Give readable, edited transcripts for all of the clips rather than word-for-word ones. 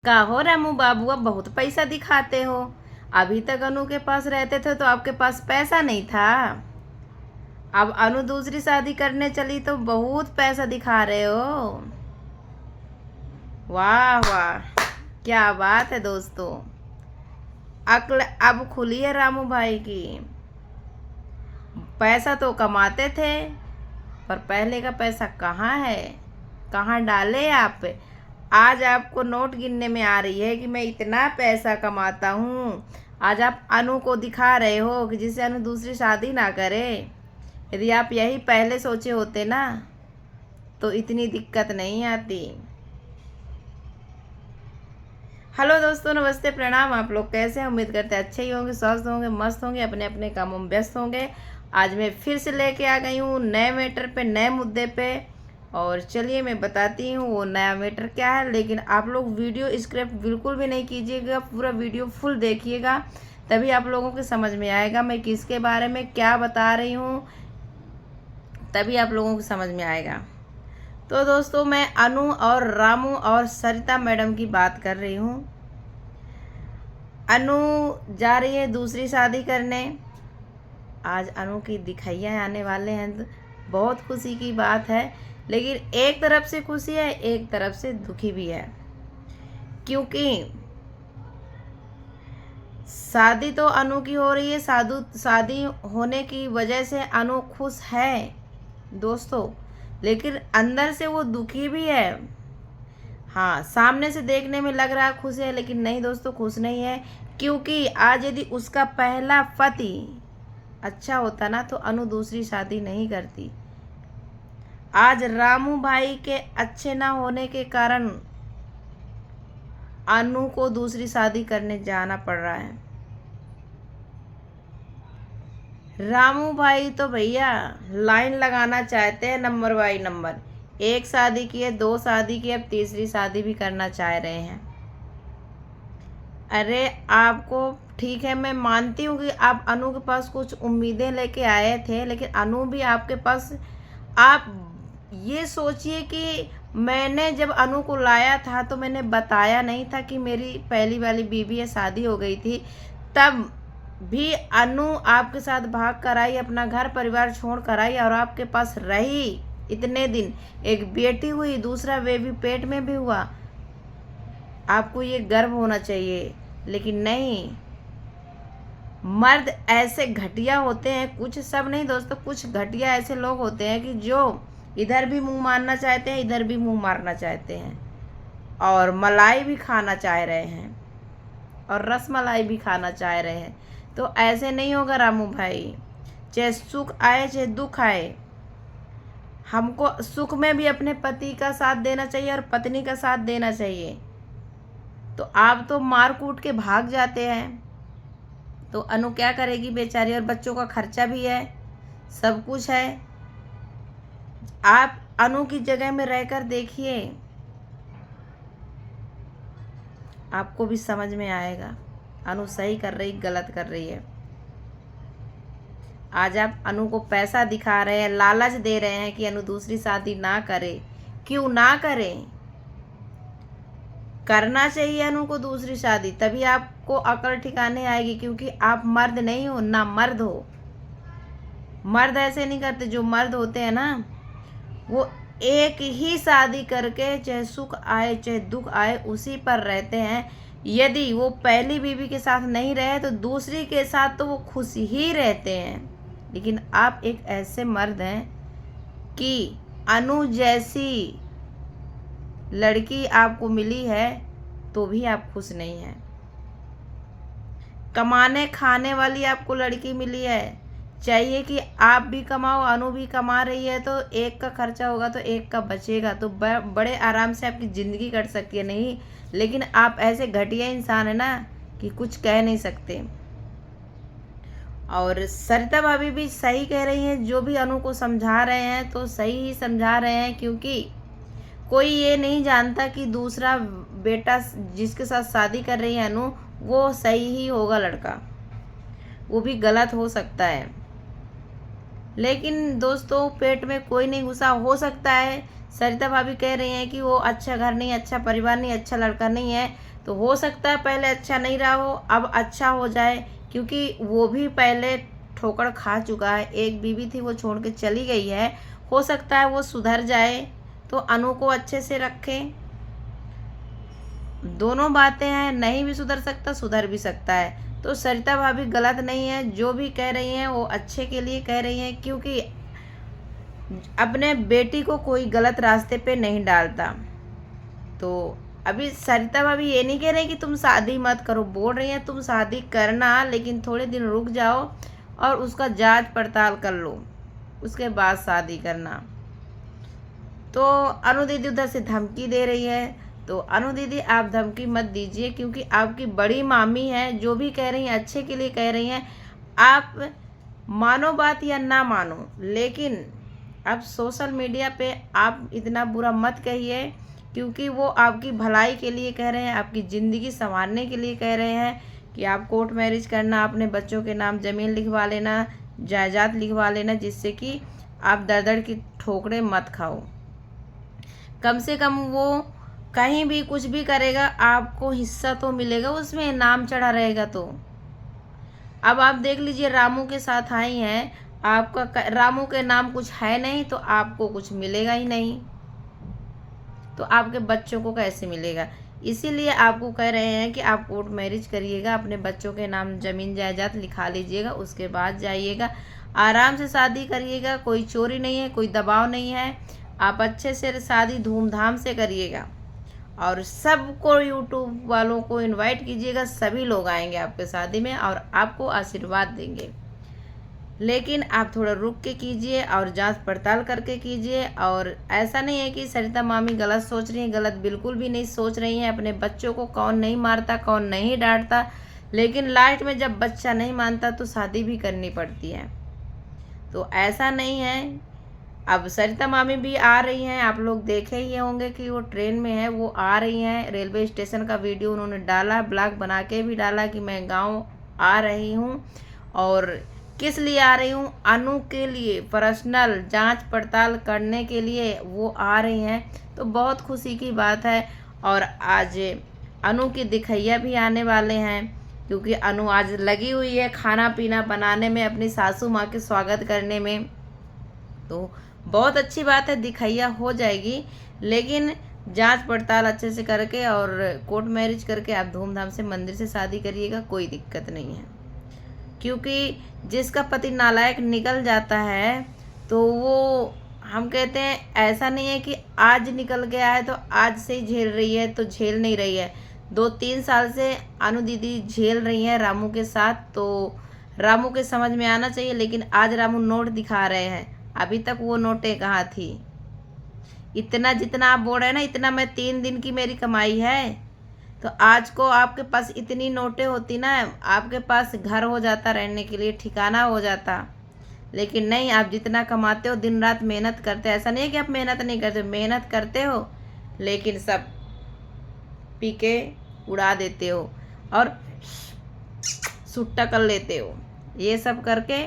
का हो रामू बाबू, अब बहुत पैसा दिखाते हो। अभी तक अनु के पास रहते थे तो आपके पास पैसा नहीं था। अब अनु दूसरी शादी करने चली तो बहुत पैसा दिखा रहे हो। वाह वाह, क्या बात है दोस्तों। अक्ल अब खुली है रामू भाई की। पैसा तो कमाते थे, पर पहले का पैसा कहाँ है, कहाँ डाले आप। आज आपको नोट गिनने में आ रही है कि मैं इतना पैसा कमाता हूँ। आज आप अनु को दिखा रहे हो कि जिससे अनु दूसरी शादी ना करे। यदि आप यही पहले सोचे होते ना तो इतनी दिक्कत नहीं आती। हेलो दोस्तों, नमस्ते, प्रणाम। आप लोग कैसे हैं? उम्मीद करते हैं अच्छे ही होंगे, स्वस्थ होंगे, मस्त होंगे, अपने अपने कामों में व्यस्त होंगे। आज मैं फिर से लेके आ गई हूँ नए मैटर पे, नए मुद्दे पे। और चलिए मैं बताती हूँ वो नया मैटर क्या है। लेकिन आप लोग वीडियो स्किप बिल्कुल भी नहीं कीजिएगा, पूरा वीडियो फुल देखिएगा, तभी आप लोगों को समझ में आएगा मैं किसके बारे में क्या बता रही हूँ, तभी आप लोगों को समझ में आएगा। तो दोस्तों, मैं अनु और रामू और सरिता मैडम की बात कर रही हूँ। अनु जा रही है दूसरी शादी करने। आज अनु की दिखैया आने वाले हैं तो बहुत खुशी की बात है। लेकिन एक तरफ से खुशी है, एक तरफ से दुखी भी है, क्योंकि शादी तो अनु की हो रही है। शादी होने की वजह से अनु खुश है दोस्तों, लेकिन अंदर से वो दुखी भी है। हाँ, सामने से देखने में लग रहा खुश है, लेकिन नहीं दोस्तों, खुश नहीं है। क्योंकि आज यदि उसका पहला पति अच्छा होता ना तो अनु दूसरी शादी नहीं करती। आज रामू भाई के अच्छे ना होने के कारण अनु को दूसरी शादी करने जाना पड़ रहा है। रामू भाई तो भैया लाइन लगाना चाहते हैं, नंबर बाई नंबर। एक शादी की है, दो शादी की, अब तीसरी शादी भी करना चाह रहे हैं। अरे आपको ठीक है, मैं मानती हूँ कि आप अनु के पास कुछ उम्मीदें लेके आए थे, लेकिन अनु भी आपके पास, आप ये सोचिए कि मैंने जब अनु को लाया था तो मैंने बताया नहीं था कि मेरी पहली वाली बीवी है, शादी हो गई थी। तब भी अनु आपके साथ भाग कर आई, अपना घर परिवार छोड़ कर आई और आपके पास रही इतने दिन। एक बेटी हुई, दूसरा बेबी पेट में भी हुआ। आपको ये गर्व होना चाहिए, लेकिन नहीं। मर्द ऐसे घटिया होते हैं, कुछ, सब नहीं दोस्तों, कुछ घटिया ऐसे लोग होते हैं कि जो इधर भी मुंह मारना चाहते हैं, इधर भी मुंह मारना चाहते हैं, और मलाई भी खाना चाह रहे हैं, और रसमलाई भी खाना चाह रहे हैं। तो ऐसे नहीं होगा रामू भाई। चाहे सुख आए चाहे दुख आए, हमको सुख में भी अपने पति का साथ देना चाहिए और पत्नी का साथ देना चाहिए। तो आप तो मार कूट के भाग जाते हैं, तो अनु क्या करेगी बेचारी, और बच्चों का खर्चा भी है, सब कुछ है। आप अनु की जगह में रहकर देखिए, आपको भी समझ में आएगा अनु सही कर रही गलत कर रही है। आज आप अनु को पैसा दिखा रहे हैं, लालच दे रहे हैं कि अनु दूसरी शादी ना करे। क्यों ना करें? करना चाहिए अनु को दूसरी शादी, तभी आपको अकल ठिकाने आएगी। क्योंकि आप मर्द नहीं हो ना मर्द हो। मर्द ऐसे नहीं करते। जो मर्द होते हैं ना, वो एक ही शादी करके चाहे सुख आए चाहे दुख आए उसी पर रहते हैं। यदि वो पहली बीवी के साथ नहीं रहे तो दूसरी के साथ तो वो खुश ही रहते हैं। लेकिन आप एक ऐसे मर्द हैं कि अनु जैसी लड़की आपको मिली है तो भी आप खुश नहीं हैं। कमाने खाने वाली आपको लड़की मिली है, चाहिए कि आप भी कमाओ, अनु भी कमा रही है, तो एक का खर्चा होगा तो एक का बचेगा, तो बड़े आराम से आपकी ज़िंदगी कट सकती है। नहीं, लेकिन आप ऐसे घटिया इंसान है ना कि कुछ कह नहीं सकते। और सरिता भाभी भी सही कह रही हैं, जो भी अनु को समझा रहे हैं तो सही ही समझा रहे हैं। क्योंकि कोई ये नहीं जानता कि दूसरा बेटा जिसके साथ शादी कर रही है अनु, वो सही ही होगा लड़का, वो भी गलत हो सकता है। लेकिन दोस्तों, पेट में कोई नहीं घुसा, हो सकता है। सरिता भाभी कह रही हैं कि वो अच्छा घर नहीं, अच्छा परिवार नहीं, अच्छा लड़का नहीं है, तो हो सकता है पहले अच्छा नहीं रहा हो, अब अच्छा हो जाए, क्योंकि वो भी पहले ठोकर खा चुका है। एक बीवी थी, वो छोड़ के चली गई है, हो सकता है वो सुधर जाए, तो अनु को अच्छे से रखे। दोनों बातें हैं, नहीं भी सुधर सकता, सुधर भी सकता है। तो सरिता भाभी गलत नहीं है, जो भी कह रही हैं वो अच्छे के लिए कह रही हैं, क्योंकि अपने बेटी को कोई गलत रास्ते पे नहीं डालता। तो अभी सरिता भाभी ये नहीं कह रही कि तुम शादी मत करो, बोल रही हैं तुम शादी करना, लेकिन थोड़े दिन रुक जाओ और उसका जांच पड़ताल कर लो, उसके बाद शादी करना। तो अनु दीदी उधर से धमकी दे रही है। तो अनु दीदी आप धमकी मत दीजिए, क्योंकि आपकी बड़ी मामी है, जो भी कह रही हैं अच्छे के लिए कह रही हैं। आप मानो बात या ना मानो, लेकिन अब सोशल मीडिया पे आप इतना बुरा मत कहिए, क्योंकि वो आपकी भलाई के लिए कह रहे हैं, आपकी ज़िंदगी संवारने के लिए कह रहे हैं कि आप कोर्ट मैरिज करना, अपने बच्चों के नाम ज़मीन लिखवा लेना, जायदाद लिखवा लेना, जिससे कि आप दर दर की ठोकरें मत खाओ। कम से कम वो कहीं भी कुछ भी करेगा, आपको हिस्सा तो मिलेगा, उसमें नाम चढ़ा रहेगा। तो अब आप देख लीजिए, रामू के साथ आई हैं, आपका रामू के नाम कुछ है नहीं, तो आपको कुछ मिलेगा ही नहीं, तो आपके बच्चों को कैसे मिलेगा। इसीलिए आपको कह रहे हैं कि आप कोर्ट मैरिज करिएगा, अपने बच्चों के नाम ज़मीन जायदाद लिखा लीजिएगा, उसके बाद जाइएगा, आराम से शादी करिएगा। कोई चोरी नहीं है, कोई दबाव नहीं है, आप अच्छे से शादी धूमधाम से करिएगा, और सबको यूट्यूब वालों को इनवाइट कीजिएगा, सभी लोग आएंगे आपके शादी में और आपको आशीर्वाद देंगे। लेकिन आप थोड़ा रुक के कीजिए और जांच पड़ताल करके कीजिए। और ऐसा नहीं है कि सरिता मामी गलत सोच रही हैं, गलत बिल्कुल भी नहीं सोच रही हैं। अपने बच्चों को कौन नहीं मारता, कौन नहीं डांटता, लेकिन लास्ट में जब बच्चा नहीं मानता तो शादी भी करनी पड़ती है। तो ऐसा नहीं है। अब सरिता मामी भी आ रही हैं, आप लोग देखे ही होंगे कि वो ट्रेन में है, वो आ रही हैं। रेलवे स्टेशन का वीडियो उन्होंने डाला, ब्लॉग बना के भी डाला कि मैं गांव आ रही हूं। और किस लिए आ रही हूं? अनु के लिए, पर्सनल जांच पड़ताल करने के लिए वो आ रही हैं। तो बहुत खुशी की बात है। और आज अनु की दिखैया भी आने वाले हैं, क्योंकि अनु आज लगी हुई है खाना पीना बनाने में, अपनी सासू माँ के स्वागत करने में। तो बहुत अच्छी बात है, दिखैया हो जाएगी, लेकिन जांच पड़ताल अच्छे से करके और कोर्ट मैरिज करके आप धूमधाम से मंदिर से शादी करिएगा, कोई दिक्कत नहीं है। क्योंकि जिसका पति नालायक निकल जाता है, तो वो हम कहते हैं, ऐसा नहीं है कि आज निकल गया है तो आज से ही झेल रही है, तो झेल नहीं रही है। 2-3 साल से अनु दीदी झेल रही हैं रामू के साथ, तो रामू के समझ में आना चाहिए। लेकिन आज रामू नोट दिखा रहे हैं, अभी तक वो नोटें कहाँ थी। इतना जितना आप बोल रहे हैं ना, इतना मैं 3 दिन की मेरी कमाई है, तो आज को आपके पास इतनी नोटें होती ना, आपके पास घर हो जाता, रहने के लिए ठिकाना हो जाता। लेकिन नहीं, आप जितना कमाते हो, दिन रात मेहनत करते हो। ऐसा नहीं है कि आप मेहनत नहीं करते, मेहनत करते हो, लेकिन सब पी के उड़ा देते हो और सुट्टा कर लेते हो, ये सब करके,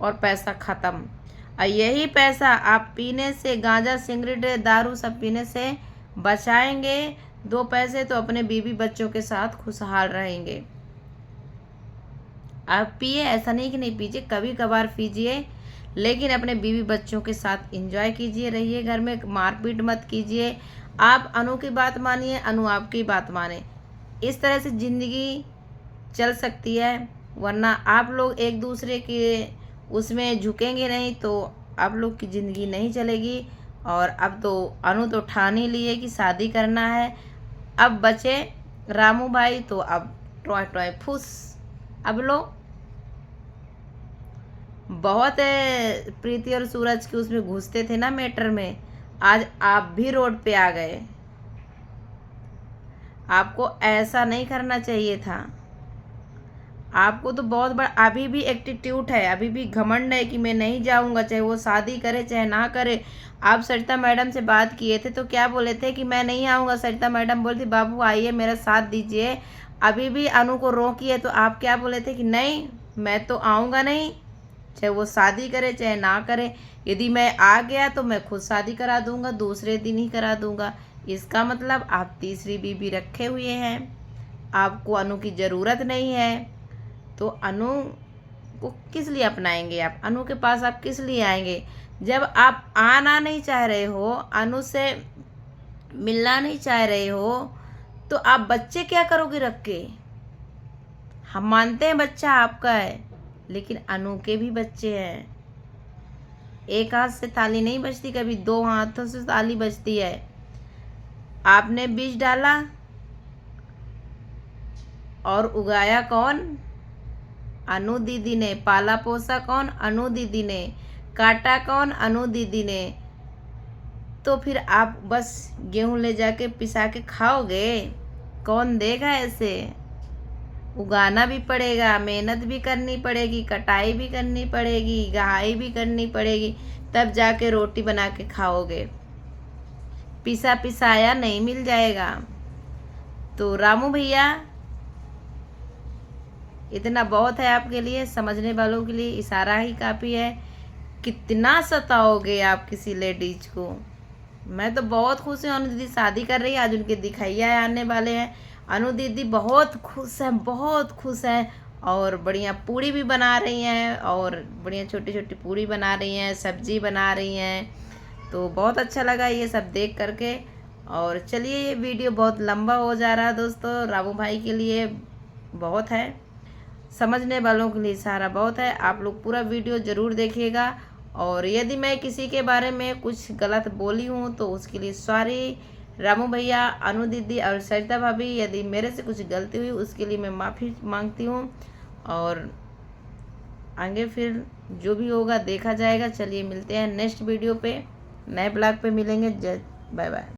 और पैसा ख़त्म। और यही पैसा आप पीने से, गांजा सिगरेट दारू सब पीने से बचाएंगे 2 पैसे, तो अपने बीवी बच्चों के साथ खुशहाल रहेंगे। आप पिए, ऐसा नहीं कि नहीं पीजिए, कभी कभार पीजिए, लेकिन अपने बीवी बच्चों के साथ एंजॉय कीजिए, रहिए घर में, मारपीट मत कीजिए। आप अनु की बात मानिए, अनु आपकी बात माने, इस तरह से ज़िंदगी चल सकती है। वरना आप लोग एक दूसरे के उसमें झुकेंगे नहीं, तो आप लोग की ज़िंदगी नहीं चलेगी। और अब तो अनु तो ठान ही लिए कि शादी करना है। अब बचे रामू भाई, तो अब टॉय टॉय फुस। अब लो, बहुत प्रीति और सूरज के उसमें घुसते थे ना मैटर में, आज आप भी रोड पे आ गए। आपको ऐसा नहीं करना चाहिए था। आपको तो बहुत बड़ा अभी भी एटीट्यूड है, अभी भी घमंड है कि मैं नहीं जाऊंगा, चाहे वो शादी करे चाहे ना करे। आप सरिता मैडम से बात किए थे तो क्या बोले थे कि मैं नहीं आऊँगा। सरिता मैडम बोलती बाबू आइए मेरा साथ दीजिए। अभी भी अनु को रोकिए, तो आप क्या बोले थे कि नहीं मैं तो आऊँगा नहीं, चाहे वो शादी करे चाहे ना करे। यदि मैं आ गया तो मैं खुद शादी करा दूँगा, दूसरे दिन ही करा दूँगा। इसका मतलब आप तीसरी बीवी रखे हुए हैं। आपको अनु की ज़रूरत नहीं है, तो अनु को किस लिए अपनाएंगे आप? अनु के पास आप किस लिए आएंगे? जब आप आना नहीं चाह रहे हो, अनु से मिलना नहीं चाह रहे हो, तो आप बच्चे क्या करोगे रख के? हम मानते हैं बच्चा आपका है, लेकिन अनु के भी बच्चे हैं। एक हाथ से ताली नहीं बजती, कभी दो हाथों से ताली बजती है। आपने बीज डाला और उगाया कौन? अनु दीदी ने। पाला पोसा कौन? अनु दीदी ने। काटा कौन? अनु दीदी ने। तो फिर आप बस गेहूं ले जाके पिसा के खाओगे? कौन देगा ऐसे? उगाना भी पड़ेगा, मेहनत भी करनी पड़ेगी, कटाई भी करनी पड़ेगी, गहाई भी करनी पड़ेगी, तब जाके रोटी बना के खाओगे। पिसा पिसाया नहीं मिल जाएगा। तो रामू भैया, इतना बहुत है आपके लिए, समझने वालों के लिए इशारा ही काफ़ी है। कितना सताओगे आप किसी लेडीज को? मैं तो बहुत खुश हूँ। अनु दीदी शादी कर रही है, आज उनके दिखाइया आने वाले हैं। अनु दीदी बहुत खुश हैं, बहुत खुश हैं, और बढ़िया पूड़ी भी बना रही हैं, और बढ़िया छोटी छोटी पूड़ी बना रही हैं, सब्जी बना रही हैं। तो बहुत अच्छा लगा ये सब देख करके। और चलिए, ये वीडियो बहुत लंबा हो जा रहा है दोस्तों, रामू भाई के लिए बहुत है, समझने वालों के लिए सारा बहुत है। आप लोग पूरा वीडियो ज़रूर देखिएगा। और यदि मैं किसी के बारे में कुछ गलत बोली हूँ तो उसके लिए सॉरी। रामू भैया, अनु दीदी और सरिता भाभी, यदि मेरे से कुछ गलती हुई उसके लिए मैं माफ़ी मांगती हूँ। और आगे फिर जो भी होगा देखा जाएगा। चलिए मिलते हैं नेक्स्ट वीडियो पे, नए ब्लॉग पे मिलेंगे। Bye bye.